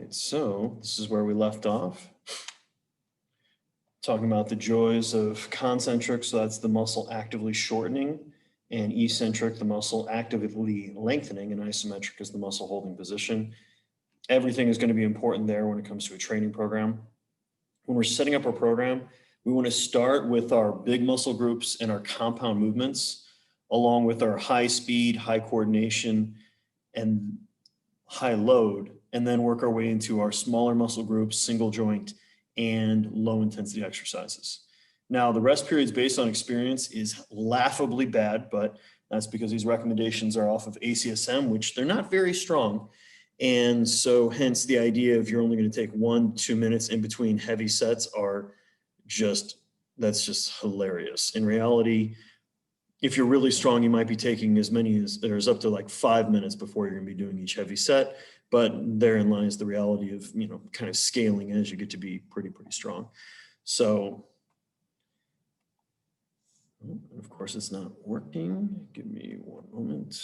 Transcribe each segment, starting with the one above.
right, so this is where we left off. Talking about the joys of concentric, so that's the muscle actively shortening, and eccentric, the muscle actively lengthening, and isometric is the muscle holding position. Everything is going to be important there when it comes to a training program. When we're setting up our program, we want to start with our big muscle groups and our compound movements, along with our high speed, high coordination, and high load, and then work our way into our smaller muscle groups, single joint, and low intensity exercises. Now, the rest periods based on experience is laughably bad, but that's because these recommendations are off of ACSM, which they're not very strong. And so hence the idea of you're only going to take 1-2 minutes in between heavy sets are that's just hilarious. In reality, if you're really strong, you might be taking as many as there's up to like 5 minutes before you're going to be doing each heavy set. But therein lies the reality of, kind of scaling as you get to be pretty strong. So, of course, it's not working. Give me one moment.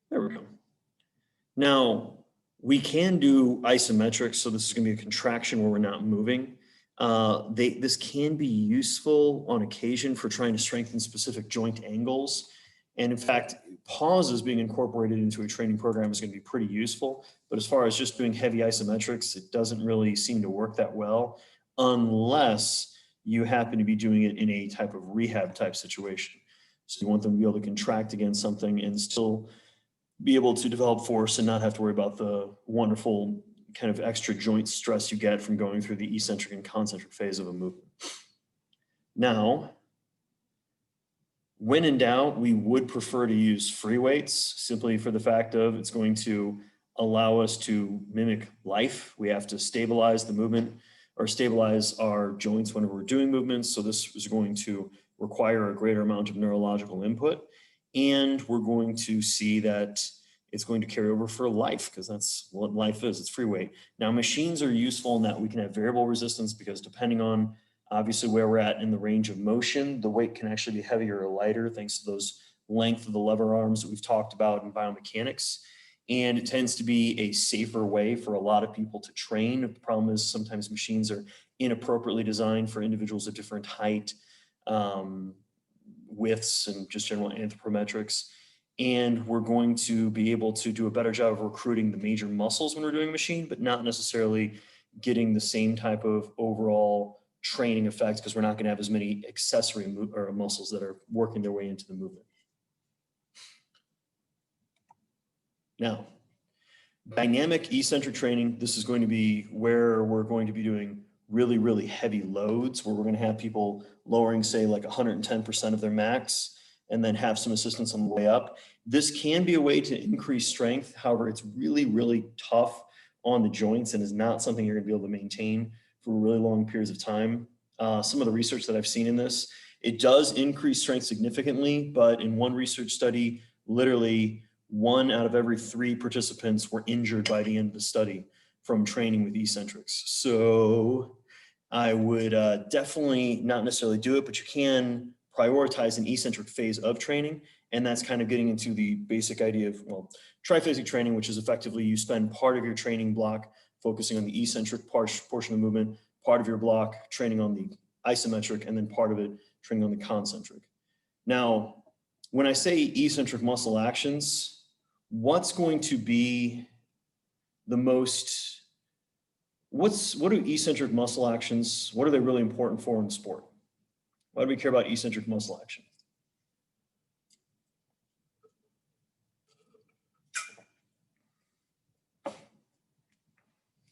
There we go. Now, we can do isometrics. So this is going to be a contraction where we're not moving. This can be useful on occasion for trying to strengthen specific joint angles. And in fact, pauses being incorporated into a training program is going to be pretty useful. But as far as just doing heavy isometrics, it doesn't really seem to work that well unless you happen to be doing it in a type of rehab type situation. So you want them to be able to contract against something and still be able to develop force and not have to worry about the wonderful kind of extra joint stress you get from going through the eccentric and concentric phase of a movement. Now, when in doubt, we would prefer to use free weights simply for the fact of it's going to allow us to mimic life. We have to stabilize the movement or stabilize our joints whenever we're doing movements. So this is going to require a greater amount of neurological input. And we're going to see that it's going to carry over for life because that's what life is. It's free weight. Now, machines are useful in that we can have variable resistance because depending on obviously where we're at in the range of motion, the weight can actually be heavier or lighter thanks to those length of the lever arms that we've talked about in biomechanics. And it tends to be a safer way for a lot of people to train. The problem is sometimes machines are inappropriately designed for individuals of different height, widths, and just general anthropometrics. And we're going to be able to do a better job of recruiting the major muscles when we're doing a machine, but not necessarily getting the same type of overall training effects because we're not going to have as many accessory muscles that are working their way into the movement. Now, dynamic eccentric training, this is going to be where we're going to be doing really heavy loads where we're going to have people lowering, say, like 110% of their max and then have some assistance on the way up. This can be a way to increase strength. However, it's really tough on the joints and is not something you're going to be able to maintain for really long periods of time. Some of the research that I've seen in this, it does increase strength significantly, but in one research study, literally 1 out of every 3 participants were injured by the end of the study from training with eccentrics. So I would definitely not necessarily do it, but you can prioritize an eccentric phase of training. And that's kind of getting into the basic idea of, triphasic training, which is effectively you spend part of your training block focusing on the eccentric portion of the movement, part of your block training on the isometric, and then part of it training on the concentric. Now, when I say eccentric muscle actions, what's going to be the most, what are eccentric muscle actions, what are they really important for in sport? Why do we care about eccentric muscle action?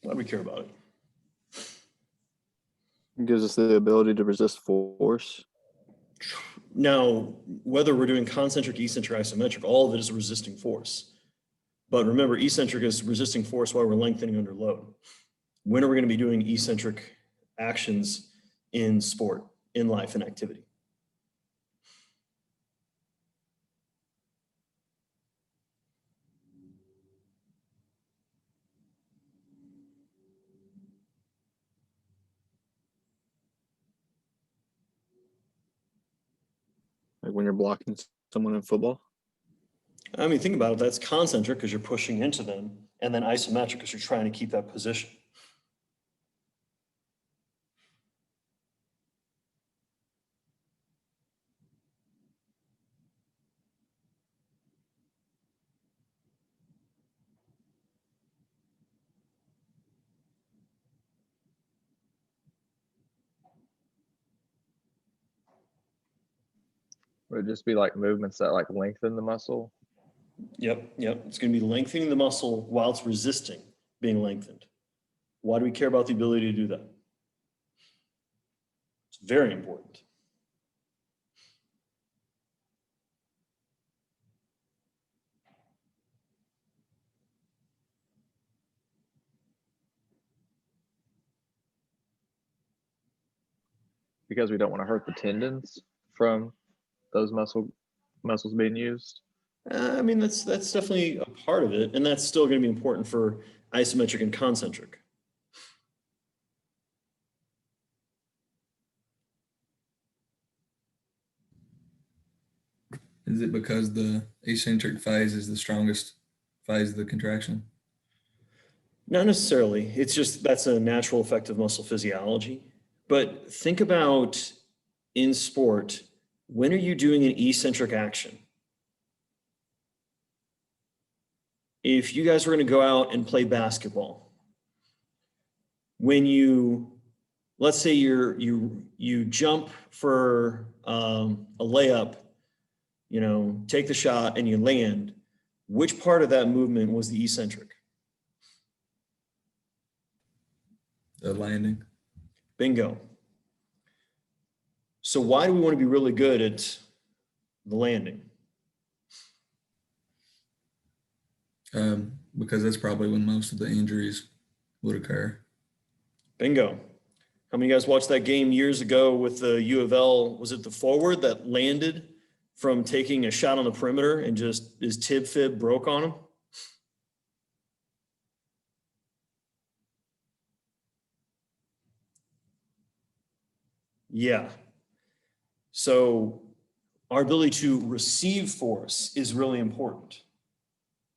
Why do we care about it? It gives us the ability to resist force. Now, whether we're doing concentric, eccentric, isometric, all of it is a resisting force. But remember, eccentric is resisting force while we're lengthening under load. When are we going to be doing eccentric actions in sport, in life, and activity? Like when you're blocking someone in football? I mean, think about it, that's concentric because you're pushing into them. and then isometric because you're trying to keep that position. Would it just be like movements that like lengthen the muscle? Yep, yep. It's going to be lengthening the muscle while it's resisting being lengthened. Why do we care about the ability to do that? It's very important. Because we don't want to hurt the tendons from those muscles being used. I mean, that's definitely a part of it, and that's still going to be important for isometric and concentric. Is it because the eccentric phase is the strongest phase of the contraction? Not necessarily. It's just that's a natural effect of muscle physiology. But think about in sport, when are you doing an eccentric action? If you guys were going to go out and play basketball, when let's say you jump for a layup, take the shot and you land, which part of that movement was the eccentric? The landing. Bingo. So why do we want to be really good at the landing? Because that's probably when most of the injuries would occur. Bingo. How many of you guys watched that game years ago with the U of L? Was it the forward that landed from taking a shot on the perimeter and just his tib fib broke on him? Yeah. So our ability to receive force is really important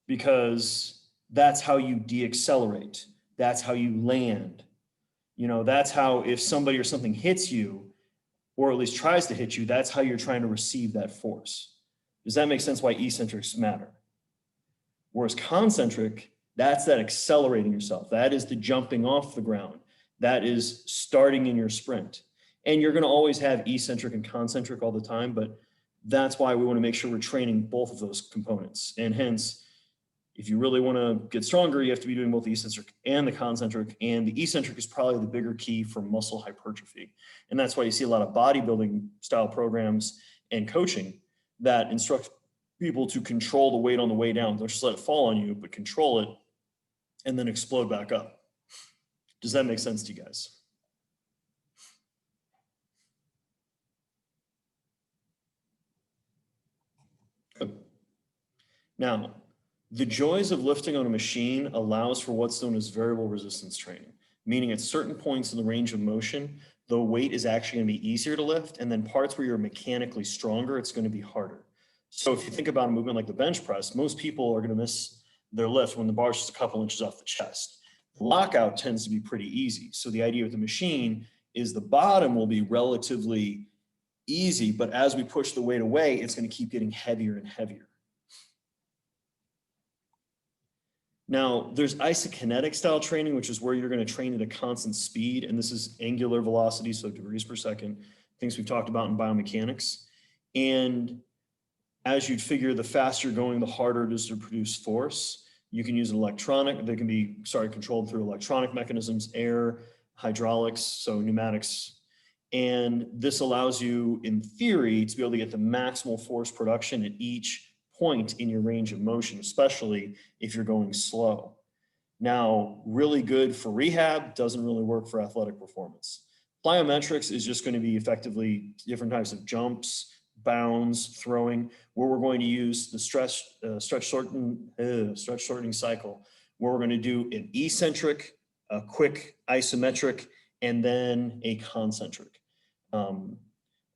because that's how you deaccelerate. That's how you land. That's how if somebody or something hits you, or at least tries to hit you, that's how you're trying to receive that force. Does that make sense why eccentrics matter? Whereas concentric, that's that accelerating yourself. That is the jumping off the ground. That is starting in your sprint. And you're going to always have eccentric and concentric all the time, but that's why we want to make sure we're training both of those components. And hence, if you really want to get stronger, you have to be doing both the eccentric and the concentric. And the eccentric is probably the bigger key for muscle hypertrophy. And that's why you see a lot of bodybuilding style programs and coaching that instruct people to control the weight on the way down. Don't just let it fall on you, but control it and then explode back up. Does that make sense to you guys? Good. Now, the joys of lifting on a machine allows for what's known as variable resistance training, meaning at certain points in the range of motion, the weight is actually going to be easier to lift, and then parts where you're mechanically stronger, it's going to be harder. So if you think about a movement like the bench press, most people are going to miss their lift when the bar is just a couple inches off the chest. Lockout tends to be pretty easy. So the idea with the machine is the bottom will be relatively easy, but as we push the weight away, it's going to keep getting heavier and heavier. Now, there's isokinetic style training, which is where you're going to train at a constant speed, and this is angular velocity, so degrees per second, things we've talked about in biomechanics. And as you'd figure, the faster you're going, the harder it is to produce force. You can use an electronic, they can be, controlled through electronic mechanisms, air, hydraulics, so pneumatics. And this allows you, in theory, to be able to get the maximal force production at each point in your range of motion, especially if you're going slow. Now, really good for rehab, doesn't really work for athletic performance. Plyometrics is just going to be effectively different types of jumps, bounds, throwing, where we're going to use the stretch shortening cycle, where we're going to do an eccentric, a quick isometric, and then a concentric.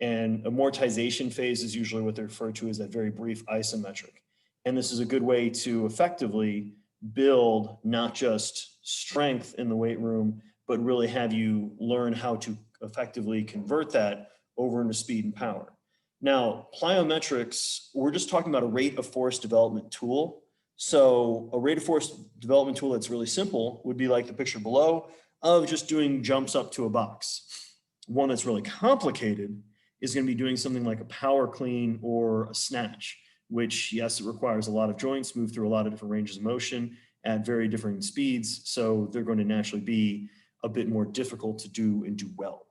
And amortization phase is usually what they refer to as that very brief isometric. And this is a good way to effectively build not just strength in the weight room, but really have you learn how to effectively convert that over into speed and power. Now, plyometrics, we're just talking about a rate of force development tool. So a rate of force development tool that's really simple would be like the picture below of just doing jumps up to a box. One that's really complicated is going to be doing something like a power clean or a snatch, which, yes, it requires a lot of joints, move through a lot of different ranges of motion at very different speeds. So they're going to naturally be a bit more difficult to do and do well.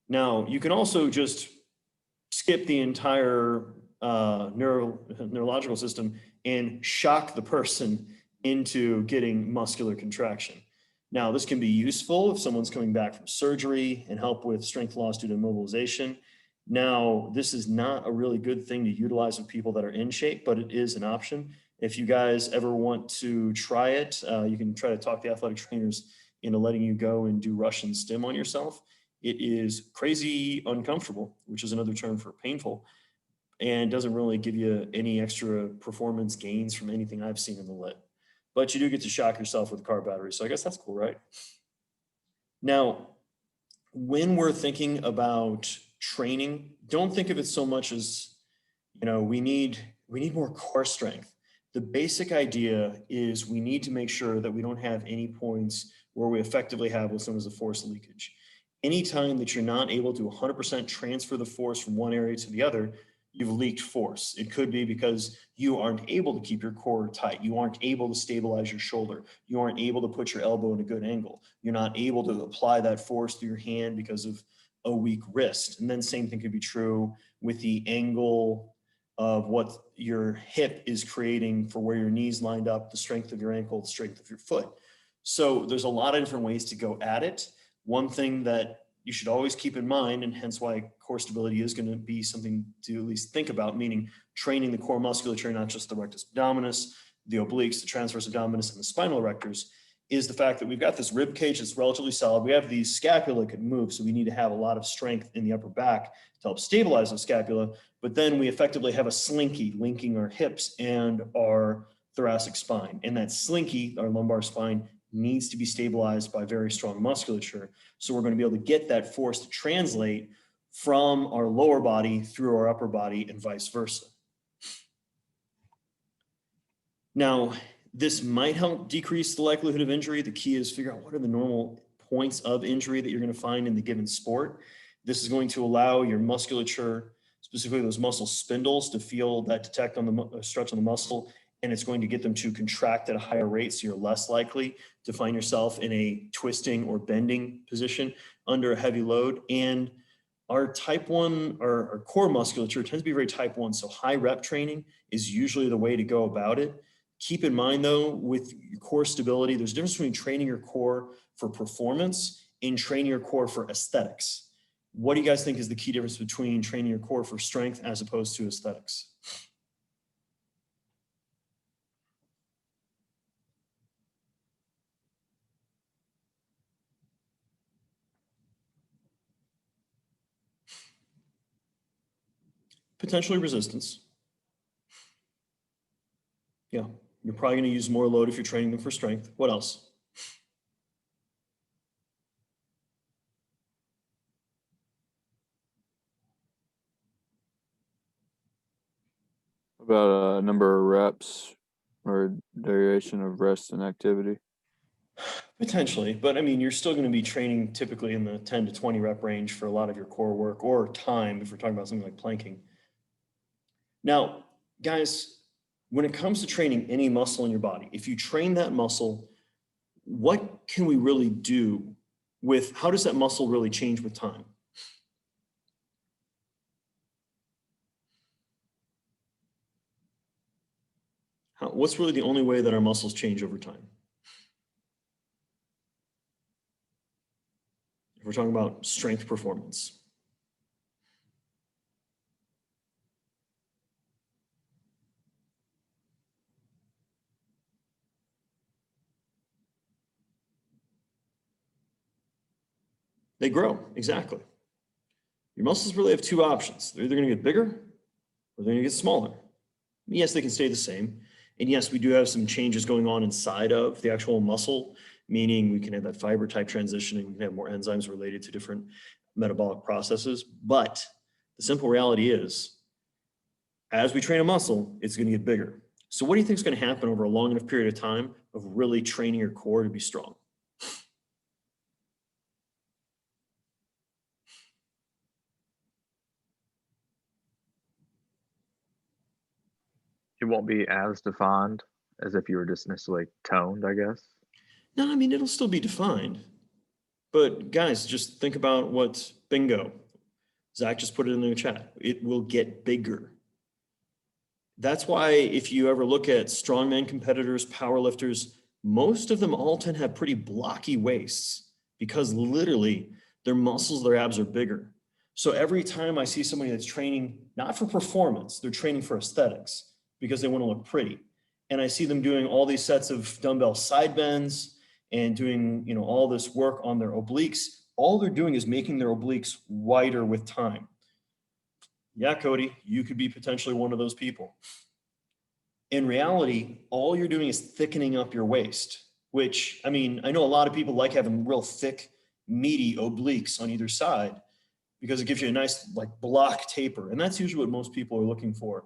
Now, you can also just skip the entire neurological system and shock the person into getting muscular contraction. Now, this can be useful if someone's coming back from surgery and help with strength loss due to immobilization. Now, this is not a really good thing to utilize with people that are in shape, but it is an option. If you guys ever want to try it, you can try to talk the athletic trainers into letting you go and do Russian stim on yourself. It is crazy uncomfortable, which is another term for painful, and doesn't really give you any extra performance gains from anything I've seen in the lit. But you do get to shock yourself with a car battery. So I guess that's cool, right? Now, when we're thinking about training, don't think of it so much as, you know, we need more core strength. The basic idea is we need to make sure that we don't have any points where we effectively have what's known as a force leakage. Anytime that you're not able to 100% transfer the force from one area to the other, you've leaked force. It could be because you aren't able to keep your core tight. You aren't able to stabilize your shoulder. You aren't able to put your elbow in a good angle. You're not able to apply that force through your hand because of a weak wrist. And then same thing could be true with the angle of what your hip is creating for where your knees lined up, the strength of your ankle, the strength of your foot. So there's a lot of different ways to go at it. One thing that you should always keep in mind, and hence why core stability is going to be something to at least think about, meaning training the core musculature, not just the rectus abdominis, the obliques, the transverse abdominis, and the spinal erectors, is the fact that we've got this rib cage that's relatively solid. We have these scapula that can move, so we need to have a lot of strength in the upper back to help stabilize the scapula. But then we effectively have a slinky linking our hips and our thoracic spine. And that slinky, our lumbar spine, needs to be stabilized by very strong musculature. So we're going to be able to get that force to translate from our lower body through our upper body and vice versa. Now, this might help decrease the likelihood of injury. The key is figure out what are the normal points of injury that you're going to find in the given sport. This is going to allow your musculature, specifically those muscle spindles, to feel that detect on the stretch on the muscle, and it's going to get them to contract at a higher rate, so you're less likely to find yourself in a twisting or bending position under a heavy load. And our type 1, our core musculature tends to be very type 1, so high rep training is usually the way to go about it. Keep in mind, though, with your core stability, there's a difference between training your core for performance and training your core for aesthetics. What do you guys think is the key difference between training your core for strength as opposed to aesthetics? Potentially resistance. Yeah, you're probably going to use more load if you're training them for strength. What else? About a number of reps or duration of rest and activity. Potentially, but I mean, you're still going to be training typically in the 10 to 20 rep range for a lot of your core work, or time if we're talking about something like planking. Now, guys, when it comes to training any muscle in your body, if you train that muscle, what can we really do with, how does that muscle really change with time? What's really the only way that our muscles change over time? If we're talking about strength performance. They grow, exactly. Your muscles really have two options. They're either going to get bigger or they're going to get smaller. Yes, they can stay the same. And yes, we do have some changes going on inside of the actual muscle, meaning we can have that fiber type transitioning, we can have more enzymes related to different metabolic processes. But the simple reality is, as we train a muscle, it's going to get bigger. So what do you think is going to happen over a long enough period of time of really training your core to be strong? It won't be as defined as if you were just necessarily toned, I guess. No, I mean, it'll still be defined. But guys, just think about what bingo. Zach just put it in the chat. It will get bigger. That's why if you ever look at strongman competitors, powerlifters, most of them all tend to have pretty blocky waists because literally their muscles, their abs are bigger. So every time I see somebody that's training, not for performance, they're training for aesthetics because they want to look pretty. And I see them doing all these sets of dumbbell side bends and doing, you know, all this work on their obliques. All they're doing is making their obliques wider with time. Yeah, Cody, you could be potentially one of those people. In reality, all you're doing is thickening up your waist, which, I mean, I know a lot of people like having real thick, meaty obliques on either side because it gives you a nice like block taper. And that's usually what most people are looking for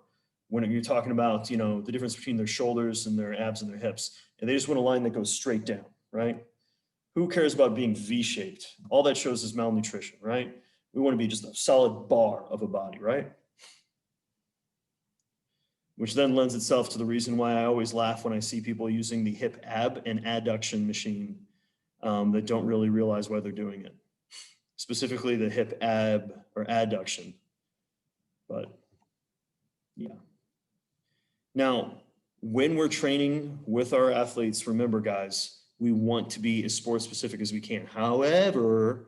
when you're talking about, you know, the difference between their shoulders and their abs and their hips. And they just want a line that goes straight down, right? Who cares about being V-shaped? All that shows is malnutrition, right? We want to be just a solid bar of a body, right? Which then lends itself to the reason why I always laugh when I see people using the hip ab and adduction machine that don't really realize why they're doing it. Specifically the hip ab or adduction. But yeah. Now, when we're training with our athletes, remember guys, we want to be as sport specific as we can. However,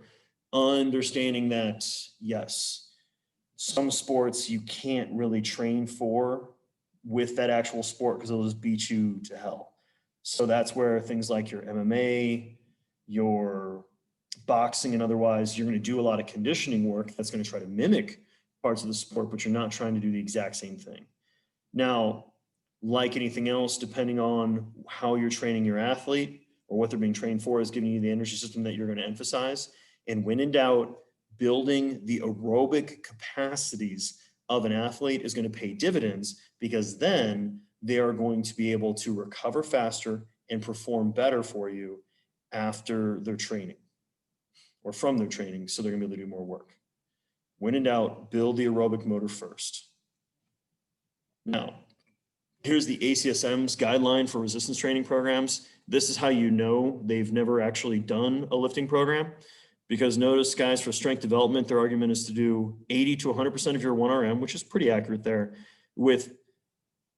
understanding that, yes, some sports you can't really train for with that actual sport because it'll just beat you to hell. So that's where things like your MMA, your boxing and otherwise, you're going to do a lot of conditioning work that's going to try to mimic parts of the sport, but you're not trying to do the exact same thing. Now, like anything else, depending on how you're training your athlete or what they're being trained for is giving you the energy system that you're going to emphasize. And when in doubt, building the aerobic capacities of an athlete is going to pay dividends because then they are going to be able to recover faster and perform better for you after their training or from their training. So they're going to be able to do more work. When in doubt, build the aerobic motor first. Now, here's the ACSM's guideline for resistance training programs. This is how you know they've never actually done a lifting program. Because notice, guys, for strength development, their argument is to do 80 to 100% of your 1RM, which is pretty accurate there, with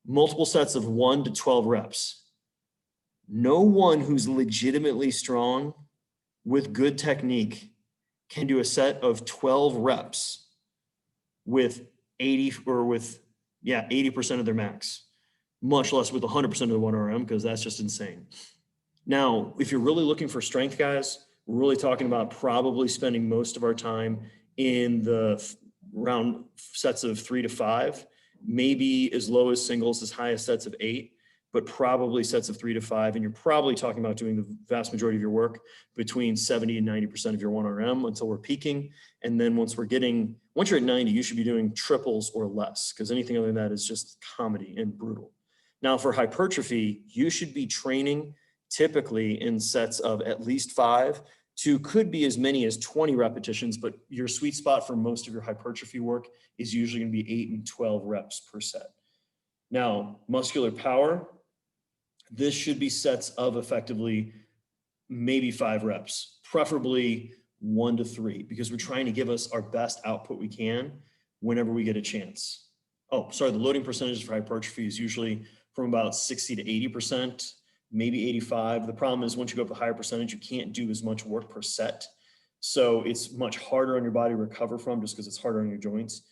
multiple sets of 1 to 12 reps. No one who's legitimately strong with good technique can do a set of 12 reps with 80% of their max, much less with 100% of the 1RM, because that's just insane. Now, if you're really looking for strength, guys, we're really talking about probably spending most of our time in the round sets of 3 to 5, maybe as low as singles, as high as sets of 8, but probably sets of 3 to 5. And you're probably talking about doing the vast majority of your work between 70 and 90% of your 1RM until we're peaking. And then once you're at 90, you should be doing triples or less, because anything other than that is just comedy and brutal. Now for hypertrophy, you should be training typically in sets of at least 5 to could be as many as 20 repetitions, but your sweet spot for most of your hypertrophy work is usually going to be 8 and 12 reps per set. Now, muscular power, this should be sets of effectively maybe 5 reps, preferably 1 to 3, because we're trying to give us our best output we can whenever we get a chance. Oh, sorry, the loading percentage for hypertrophy is usually from about 60 to 80%, maybe 85. The problem is once you go up a higher percentage, you can't do as much work per set. So it's much harder on your body to recover from just because it's harder on your joints.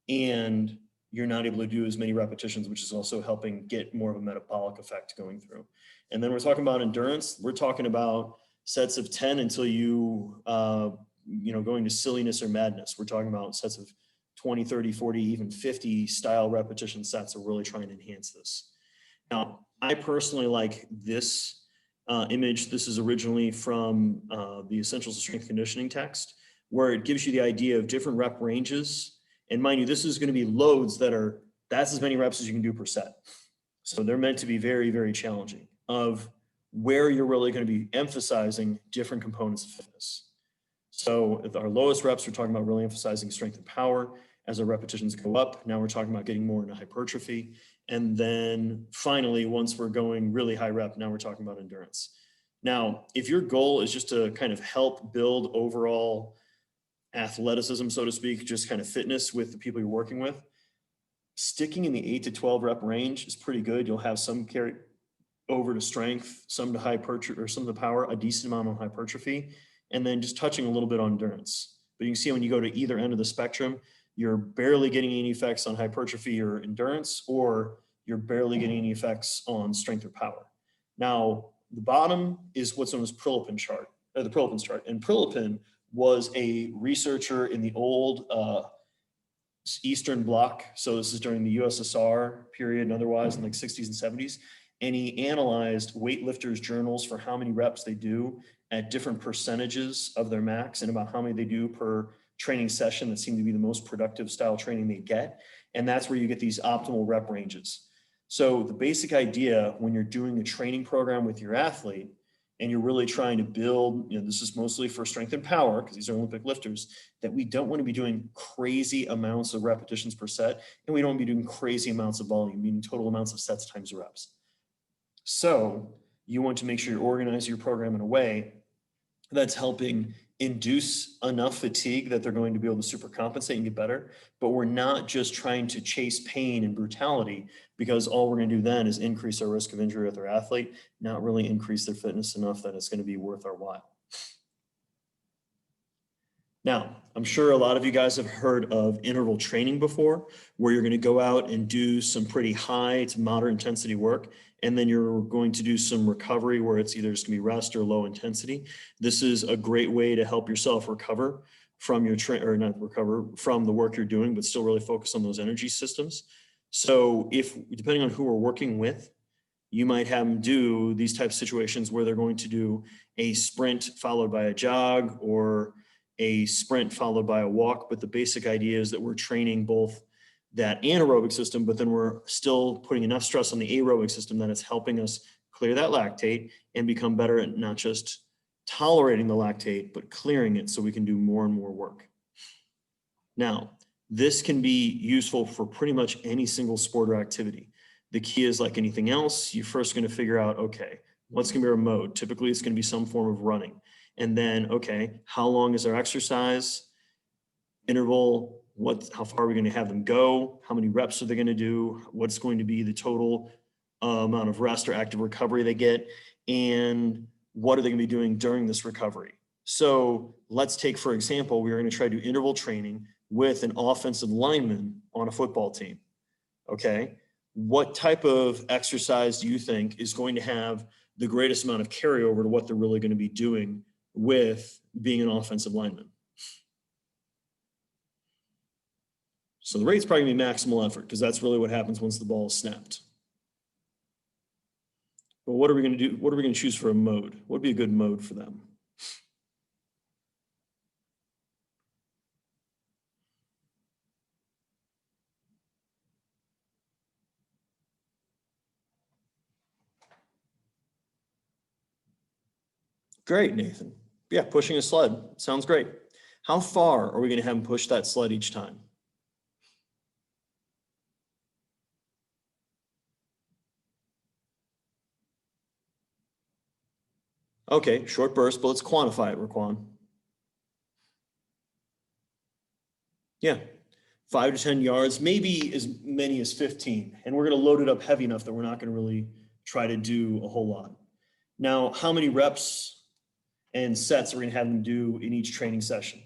And you're not able to do as many repetitions, which is also helping get more of a metabolic effect going through. And then we're talking about endurance. We're talking about sets of 10 until going to silliness or madness. We're talking about sets of 20, 30, 40, even 50 style repetition sets are really trying to enhance this. Now, I personally like this image. This is originally from the Essentials of Strength Conditioning text, where it gives you the idea of different rep ranges. And mind you, this is going to be loads that's as many reps as you can do per set. So they're meant to be very, very challenging of where you're really going to be emphasizing different components of fitness. So at our lowest reps, we're talking about really emphasizing strength and power. As our repetitions go up, now we're talking about getting more into hypertrophy. And then finally, once we're going really high rep, now we're talking about endurance. Now, if your goal is just to kind of help build overall athleticism, so to speak, just kind of fitness with the people you're working with, sticking in the 8 to 12 rep range is pretty good. You'll have some carry over to strength, some to hypertrophy, or some to power, a decent amount on hypertrophy, and then just touching a little bit on endurance. But you can see when you go to either end of the spectrum, you're barely getting any effects on hypertrophy or endurance, or you're barely getting any effects on strength or power. Now, the bottom is what's known as Prilepin chart, or the Prilepin's chart. And Prilepin was a researcher in the old Eastern Bloc. So this is during the USSR period and otherwise in like 60s and 70s. And he analyzed weightlifters' journals for how many reps they do at different percentages of their max and about how many they do per training session that seemed to be the most productive style training they get. And that's where you get these optimal rep ranges. So the basic idea when you're doing a training program with your athlete and you're really trying to build, this is mostly for strength and power because these are Olympic lifters, that we don't want to be doing crazy amounts of repetitions per set, and we don't want to be doing crazy amounts of volume, meaning total amounts of sets times reps. So you want to make sure you organize your program in a way that's helping induce enough fatigue that they're going to be able to super compensate and get better. But we're not just trying to chase pain and brutality, because all we're going to do then is increase our risk of injury with our athlete, not really increase their fitness enough that it's going to be worth our while. Now, I'm sure a lot of you guys have heard of interval training before, where you're going to go out and do some pretty high to moderate intensity work, and then you're going to do some recovery where it's either just going to be rest or low intensity. This is a great way to help yourself recover from your or not recover from the work you're doing, but still really focus on those energy systems. So if, depending on who we're working with, you might have them do these types of situations where they're going to do a sprint followed by a jog, or a sprint followed by a walk. But the basic idea is that we're training both that anaerobic system, but then we're still putting enough stress on the aerobic system that it's helping us clear that lactate and become better at not just tolerating the lactate, but clearing it so we can do more and more work. Now, this can be useful for pretty much any single sport or activity. The key is, like anything else, you're first going to figure out, okay, what's going to be our mode? Typically, it's going to be some form of running. And then, okay, how long is our exercise interval? How far are we going to have them go? How many reps are they going to do? What's going to be the total amount of rest or active recovery they get? And what are they going to be doing during this recovery? So let's take, for example, we're going to try to do interval training with an offensive lineman on a football team. Okay. What type of exercise do you think is going to have the greatest amount of carryover to what they're really going to be doing with being an offensive lineman? So the rate's probably going to be maximal effort, because that's really what happens once the ball is snapped. But what are we going to do? What are we going to choose for a mode? What would be a good mode for them? Great, Nathan. Yeah, pushing a sled. Sounds great. How far are we going to have them push that sled each time? Okay, short burst, but let's quantify it, Raquan. Yeah, 5 to 10 yards, maybe as many as 15. And we're going to load it up heavy enough that we're not going to really try to do a whole lot. Now, how many reps and sets are we going to have them do in each training session?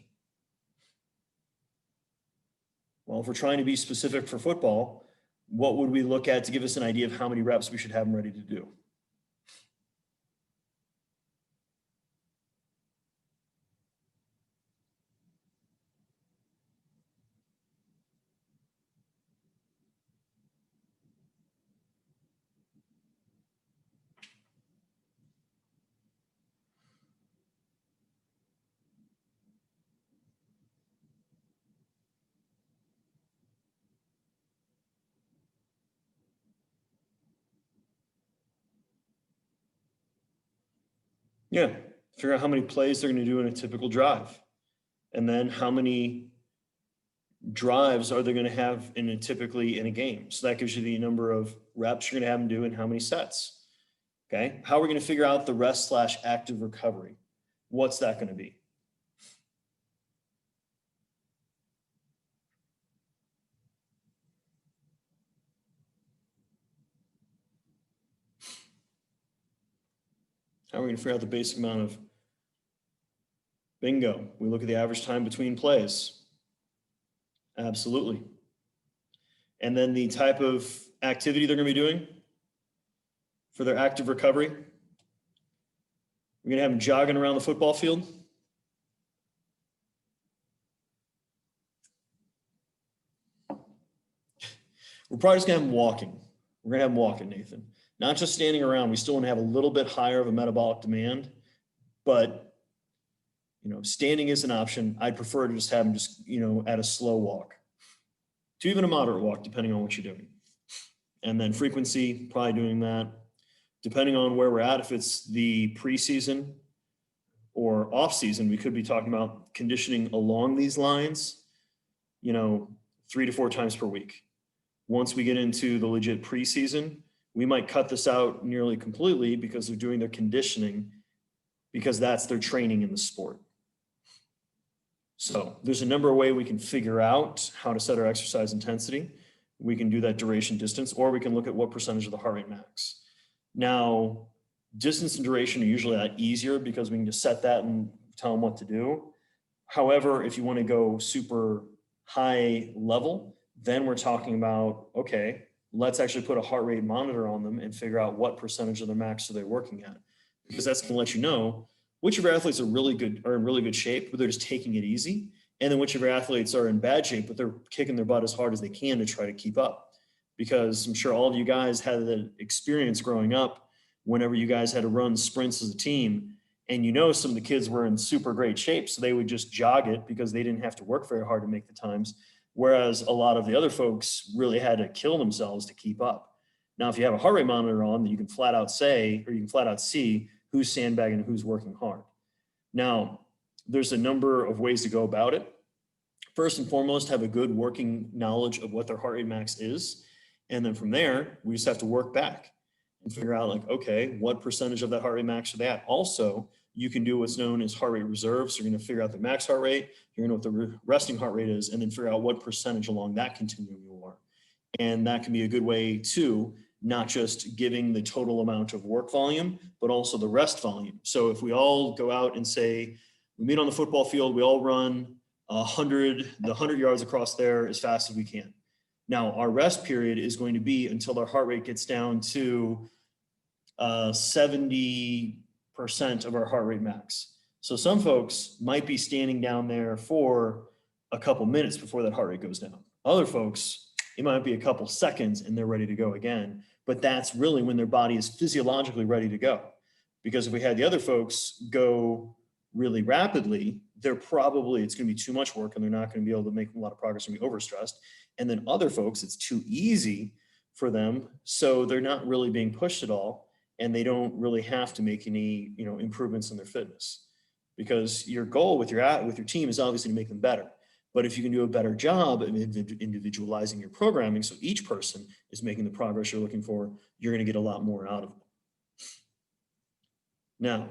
Well, if we're trying to be specific for football, what would we look at to give us an idea of how many reps we should have them ready to do? Yeah, figure out how many plays they're going to do in a typical drive. And then how many drives are they going to have typically in a game. So that gives you the number of reps you're going to have them do and how many sets. Okay, how are we going to figure out the rest / active recovery? What's that going to be? How are we going to figure out the basic amount of bingo? We look at the average time between plays. Absolutely. And then the type of activity they're going to be doing for their active recovery. We're going to have them jogging around the football field. We're probably just going to have them walking. We're going to have them walking, Nathan. Not just standing around. We still want to have a little bit higher of a metabolic demand, but standing is an option. I'd prefer to just have them just, at a slow walk to even a moderate walk, depending on what you're doing. And then frequency, probably doing that. Depending on where we're at, if it's the preseason or off season, we could be talking about conditioning along these lines, 3 to 4 times per week. Once we get into the legit preseason, we might cut this out nearly completely because they're doing their conditioning, because that's their training in the sport. So there's a number of ways we can figure out how to set our exercise intensity. We can do that duration distance, or we can look at what percentage of the heart rate max. Now, distance and duration are usually a lot easier because we can just set that and tell them what to do. However, if you want to go super high level, then we're talking about, okay, let's actually put a heart rate monitor on them and figure out what percentage of the max are they working at. Because that's going to let you know which of your athletes are in really good shape, but they're just taking it easy. And then which of your athletes are in bad shape, but they're kicking their butt as hard as they can to try to keep up. Because I'm sure all of you guys had the experience growing up whenever you guys had to run sprints as a team, and some of the kids were in super great shape, so they would just jog it because they didn't have to work very hard to make the times. Whereas a lot of the other folks really had to kill themselves to keep up. Now, if you have a heart rate monitor on, then you can flat out say, or you can flat out see who's sandbagging and who's working hard. Now, there's a number of ways to go about it. First and foremost, have a good working knowledge of what their heart rate max is. And then from there, we just have to work back and figure out okay, what percentage of that heart rate max are they at? Also, you can do what's known as heart rate reserve. So you're going to figure out the max heart rate, you're going to know what the resting heart rate is, and then figure out what percentage along that continuum you are. And that can be a good way to not just giving the total amount of work volume, but also the rest volume. So if we all go out and say, we meet on the football field, we all run 100 yards across there as fast as we can. Now, our rest period is going to be until our heart rate gets down to 70% of our heart rate max. So some folks might be standing down there for a couple minutes before that heart rate goes down. Other folks, it might be a couple seconds and they're ready to go again. But that's really when their body is physiologically ready to go. Because if we had the other folks go really rapidly, it's going to be too much work and they're not going to be able to make a lot of progress and be overstressed. And then other folks, it's too easy for them. So they're not really being pushed at all. And they don't really have to make any, improvements in their fitness. Because your goal with your team is obviously to make them better. But if you can do a better job of individualizing your programming, so each person is making the progress you're looking for, you're going to get a lot more out of them. Now,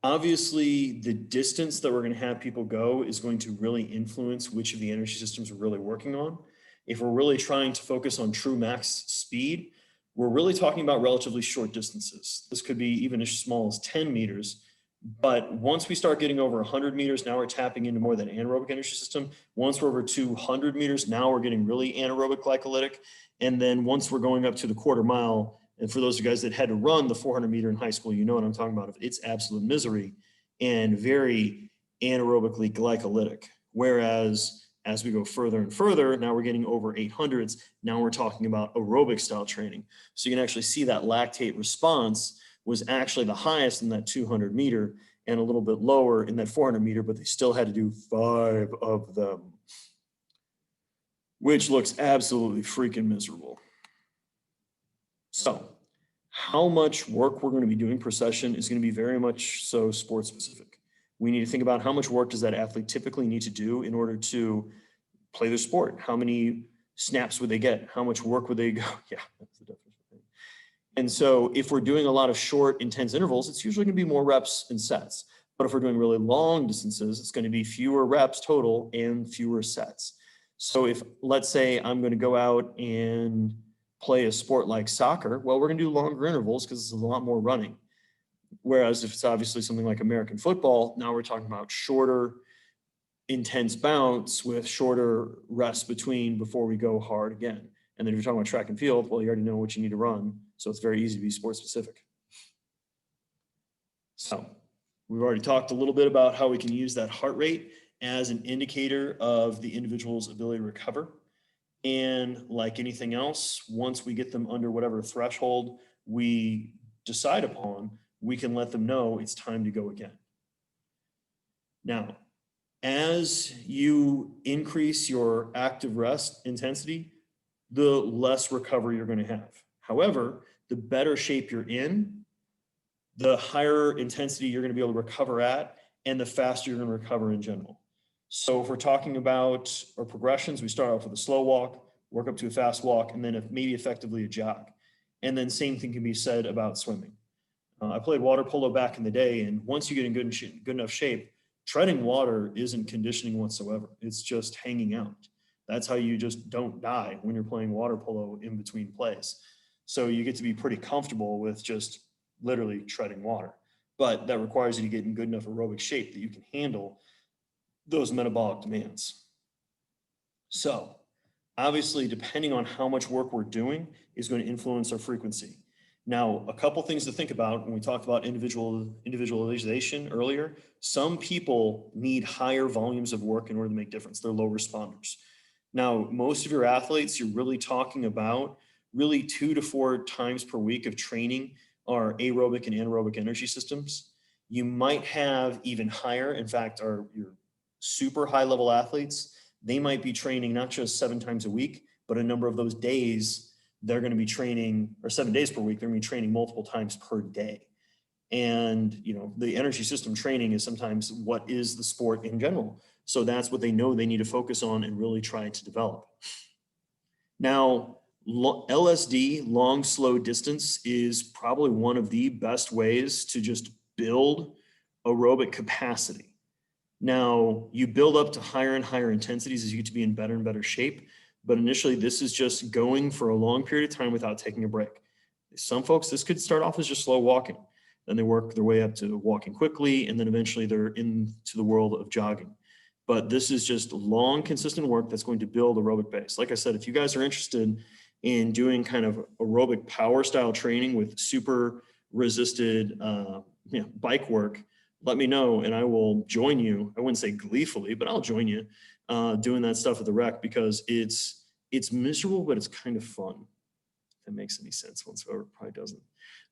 obviously, the distance that we're going to have people go is going to really influence which of the energy systems we're really working on. If we're really trying to focus on true max speed, we're really talking about relatively short distances. This could be even as small as 10 meters. But once we start getting over 100 meters, now we're tapping into more than anaerobic energy system. Once we're over 200 meters, now we're getting really anaerobic glycolytic. And then once we're going up to the quarter mile, and for those of you guys that had to run the 400 meter in high school, you know what I'm talking about. It's absolute misery and very anaerobically glycolytic. Whereas as we go further and further, now we're getting over 800s. Now we're talking about aerobic style training. So you can actually see that lactate response was actually the highest in that 200 meter and a little bit lower in that 400 meter, but they still had to do 5 of them, which looks absolutely freaking miserable. So how much work we're going to be doing per session is going to be very much so sport specific. We need to think about how much work does that athlete typically need to do in order to play their sport? How many snaps would they get? How much work would they go? Yeah, that's the definition. And so if we're doing a lot of short, intense intervals, it's usually going to be more reps and sets. But if we're doing really long distances, it's going to be fewer reps total and fewer sets. So if, let's say, I'm going to go out and play a sport like soccer, well, we're going to do longer intervals because it's a lot more running. Whereas if it's obviously something like American football, now we're talking about shorter, intense bounce with shorter rests between before we go hard again. And then if you're talking about track and field, well, you already know what you need to run. So it's very easy to be sport specific. So we've already talked a little bit about how we can use that heart rate as an indicator of the individual's ability to recover. And like anything else, once we get them under whatever threshold we decide upon, we can let them know it's time to go again. Now, as you increase your active rest intensity, the less recovery you're going to have. However, the better shape you're in, the higher intensity you're going to be able to recover at, and the faster you're going to recover in general. So if we're talking about our progressions, we start off with a slow walk, work up to a fast walk, and then maybe effectively a jog. And then same thing can be said about swimming. I played water polo back in the day, and once you get in good enough shape, treading water isn't conditioning whatsoever. It's just hanging out. That's how you just don't die when you're playing water polo in between plays. So you get to be pretty comfortable with just literally treading water. But that requires you to get in good enough aerobic shape that you can handle those metabolic demands. So obviously, depending on how much work we're doing is going to influence our frequency. Now, a couple things to think about when we talked about individualization earlier. Some people need higher volumes of work in order to make difference. They're low responders. Now, most of your athletes, you're really talking about really 2 to 4 times per week of training our aerobic and anaerobic energy systems. You might have even higher, in fact, your super high level athletes, they might be training not just 7 times a week, but a number of those days they're going to be training, or 7 days per week, they're going to be training multiple times per day. And, you know, the energy system training is sometimes what is the sport in general. So that's what they know they need to focus on and really try to develop. Now, LSD, long, slow distance, is probably one of the best ways to just build aerobic capacity. Now, you build up to higher and higher intensities as you get to be in better and better shape. But initially, this is just going for a long period of time without taking a break. Some folks, this could start off as just slow walking. Then they work their way up to walking quickly, and then eventually they're into the world of jogging. But this is just long, consistent work that's going to build aerobic base. Like I said, if you guys are interested in doing kind of aerobic power style training with super resisted bike work, let me know and I will join you. I wouldn't say gleefully, but I'll join you doing that stuff at the rec, because it's miserable, but it's kind of fun. If that makes any sense whatsoever, probably doesn't.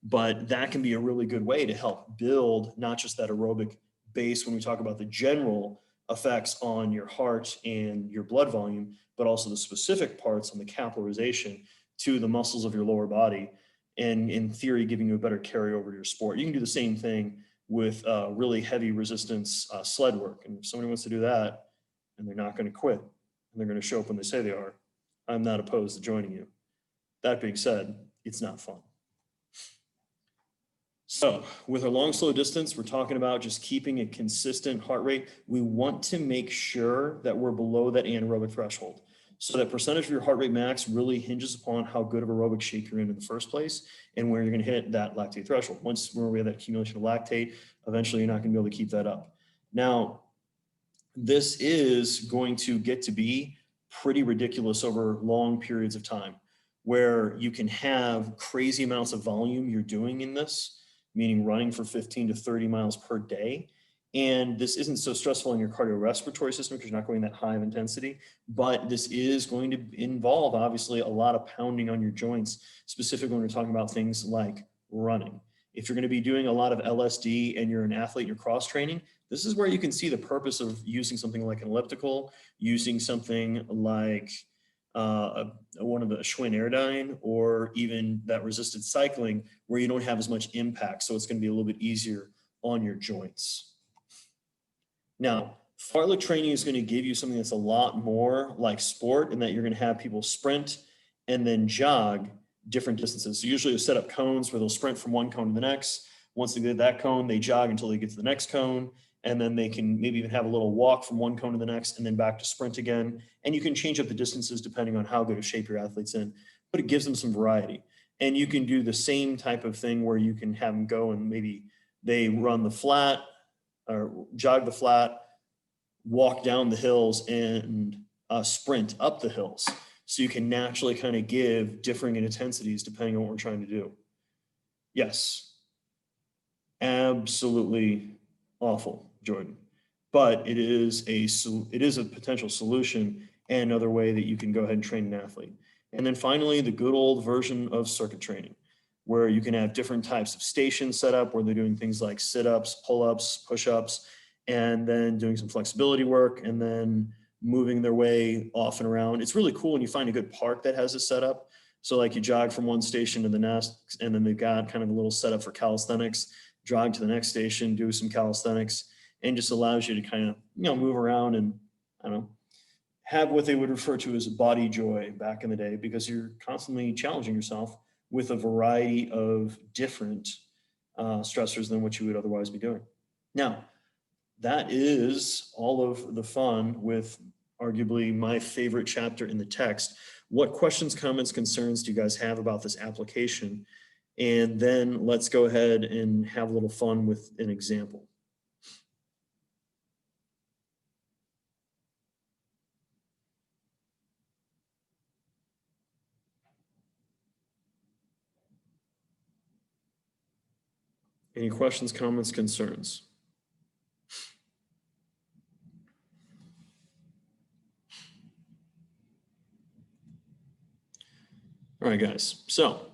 But that can be a really good way to help build not just that aerobic base when we talk about the general effects on your heart and your blood volume, but also the specific parts on the capillarization to the muscles of your lower body, and in theory, giving you a better carryover to your sport. You can do the same thing with really heavy resistance sled work. And if somebody wants to do that and they're not going to quit and they're going to show up when they say they are, I'm not opposed to joining you. That being said, it's not fun. So with our long, slow distance, we're talking about just keeping a consistent heart rate. We want to make sure that we're below that anaerobic threshold. So that percentage of your heart rate max really hinges upon how good of aerobic shape you're in the first place and where you're going to hit that lactate threshold. Once we have that accumulation of lactate, eventually you're not going to be able to keep that up. Now, this is going to get to be pretty ridiculous over long periods of time, where you can have crazy amounts of volume you're doing in this, meaning running for 15 to 30 miles per day. And this isn't so stressful on your cardiorespiratory system because you're not going that high of intensity, but this is going to involve obviously a lot of pounding on your joints, specifically when we're talking about things like running. If you're going to be doing a lot of LSD and you're an athlete, you're cross training, this is where you can see the purpose of using something like an elliptical, using something like one of the Schwinn airdyne, or even that resisted cycling where you don't have as much impact. So it's going to be a little bit easier on your joints. Now, fartlek training is going to give you something that's a lot more like sport, in that you're going to have people sprint and then jog different distances. So usually you'll set up cones where they'll sprint from one cone to the next. Once they get that cone, they jog until they get to the next cone. And then they can maybe even have a little walk from one cone to the next and then back to sprint again. And you can change up the distances depending on how good a shape your athlete's in, but it gives them some variety. And you can do the same type of thing where you can have them go and maybe they run the flat or jog the flat, walk down the hills, and sprint up the hills. So you can naturally kind of give differing intensities depending on what we're trying to do. Yes, absolutely awful, Jordan. But it is a potential solution and another way that you can go ahead and train an athlete. And then finally, the good old version of circuit training, where you can have different types of stations set up where they're doing things like sit-ups, pull-ups, push-ups, and then doing some flexibility work, and then moving their way off and around. It's really cool when you find a good park that has a setup. So like you jog from one station to the next, and then they've got kind of a little setup for calisthenics, jog to the next station, do some calisthenics, and just allows you to kind of, move around and, I don't know, have what they would refer to as body joy back in the day, because you're constantly challenging yourself with a variety of different stressors than what you would otherwise be doing. Now, that is all of the fun with arguably my favorite chapter in the text. What questions, comments, concerns do you guys have about this application? And then let's go ahead and have a little fun with an example. Any questions, comments, concerns? All right, guys. So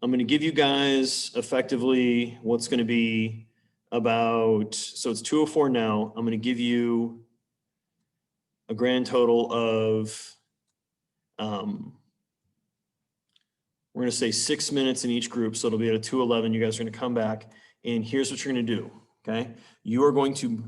I'm going to give you guys effectively what's going to be about, so it's 2:04 now. I'm going to give you a grand total of, we're going to say 6 minutes in each group. So it'll be at a 2:11. You guys are going to come back, and here's what you're going to do. Okay. You are going to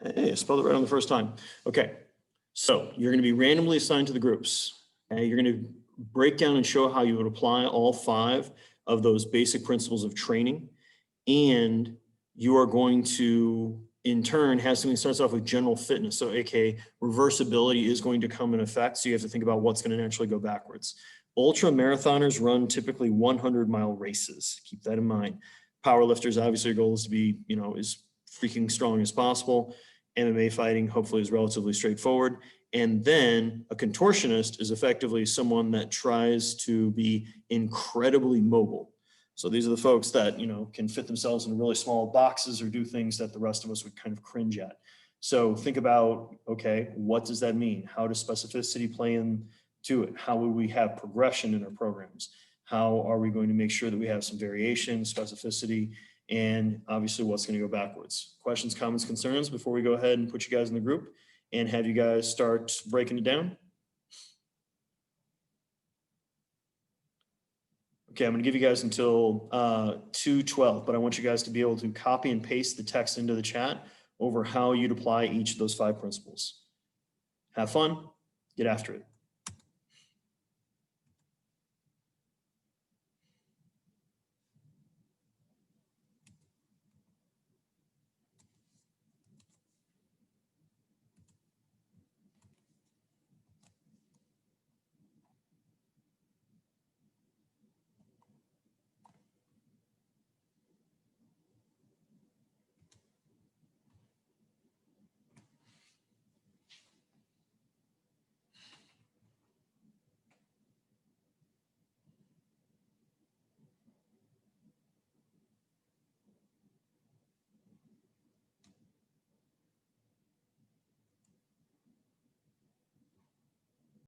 Hey, I spelled it right on the first time. Okay, so you're going to be randomly assigned to the groups. Okay, you're going to break down and show how you would apply all 5 of those basic principles of training. And you are going to, in turn, have something that starts off with general fitness. So aka reversibility is going to come in effect. So you have to think about what's going to naturally go backwards. Ultra marathoners run typically 100-mile races. Keep that in mind. Powerlifters, obviously, your goal is to be, as freaking strong as possible. MMA fighting hopefully is relatively straightforward. And then a contortionist is effectively someone that tries to be incredibly mobile. So these are the folks that, can fit themselves in really small boxes or do things that the rest of us would kind of cringe at. So think about, okay, what does that mean? How does specificity play into it? How would we have progression in our programs? How are we going to make sure that we have some variation, specificity, and obviously what's going to go backwards? Questions, comments, concerns before we go ahead and put you guys in the group and have you guys start breaking it down? Okay, I'm going to give you guys until 2:12, but I want you guys to be able to copy and paste the text into the chat over how you'd apply each of those 5 principles. Have fun, get after it.